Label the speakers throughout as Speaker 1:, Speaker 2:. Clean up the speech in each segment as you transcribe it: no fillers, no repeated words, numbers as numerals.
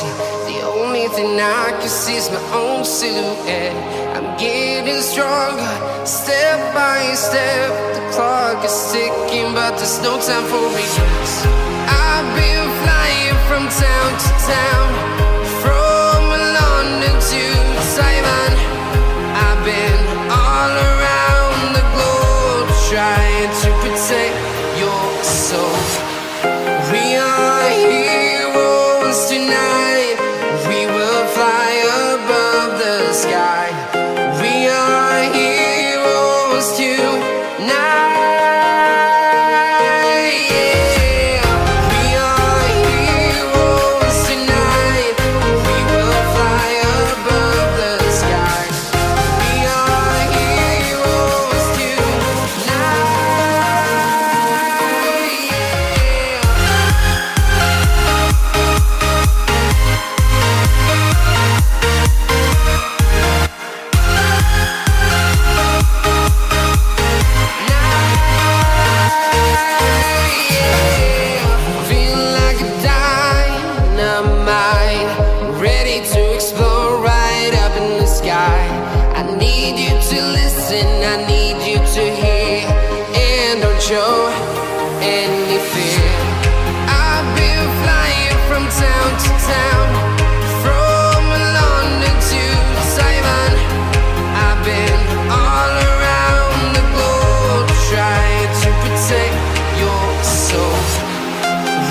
Speaker 1: empty. The only thing I can see is my own silhouette. I'm getting stronger, step by step. The clock is ticking, but there's no time for regrets. I've been flying from town to town, from London to Taiwan. I've been all around the globe, trying to protect your soul. We are heroes tonight. We will fly above the sky. We are heroes tonight. Show any fear. I've been flying from town to town, from London to Taiwan. I've been all around the globe, trying to protect your soul.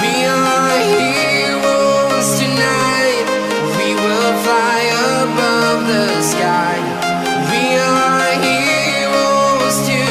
Speaker 1: We are heroes tonight. We will fly above the sky. We are heroes tonight.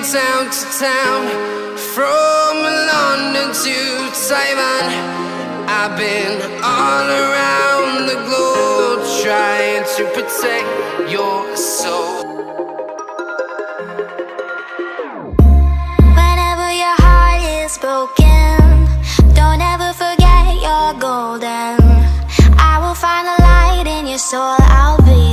Speaker 1: Town to town, from London to Taiwan. I've been all around the globe, trying to protect your soul.
Speaker 2: Whenever your heart is broken, don't ever forget you're golden. I will find the light in your soul, I'll be